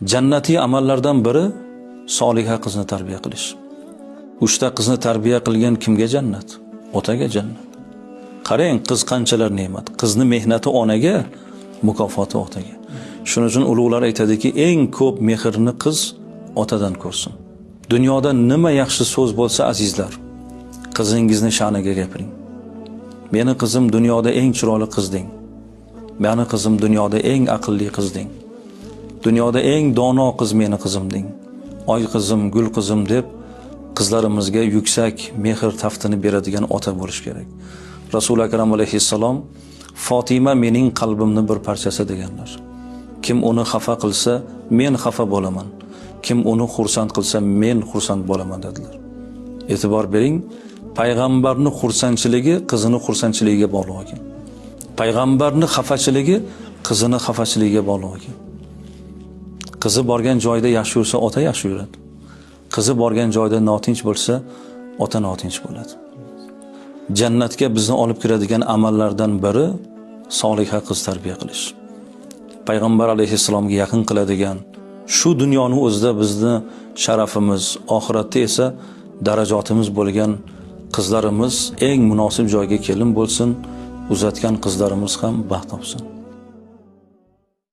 Jannatiy amallardan biri soliha qizni tarbiya qilish. 3 ta qizni tarbiya qilgan kimga jannat? Otaga jannat. Qarang, qiz qanchalar ne'mat. Qizni mehnati onaga, mukofoti otaga. Shuning uchun ulug'lar aytadiki, eng ko'p mehrni qiz otadan ko'rsin. Dunyoda nima yaxshi so'z bo'lsa azizlar, qizingizni sha'niga gapiring. Meni qizim dunyoda eng chiroyli qiz deng. Meni qizim dunyoda eng aqlli qiz deng. Dunyoda eng dono qiz meni qizim deng. Oy qizim, gul qizim deb qizlarimizga yuksak mehr taftini beradigan ota bo'lish kerak. Rasul akram alayhissalom Fatima mening qalbimning bir parchasi deganlar. Kim uni xafa qilsa, men xafa bo'laman. Kim uni xursand qilsa, men xursand bo'laman dedilar. E'tibor bering, payg'ambarning xursandchiligi qizini xursandchiligiga bog'liq ekan. Payg'ambarning xafachiligi qizini xafachiligiga bog'liq ekan. Qizi borgan joyda yaxshi yursa, ota yaxshi yuradi. Qizi borgan joyda notinch bo'lsa, ota notinch bo'ladi. Jannatga bizni olib kiradigan amallardan biri soliha qiz tarbiya qilish. Payg'ambar alayhissalomga yaqin qiladigan, shu dunyoni o'zida bizni sharafimiz, oxiratda esa darajotimiz bo'lgan qizlarimiz eng munosib joyga kelin bo'lsin, uzatgan qizlarimiz ham baxt topsin.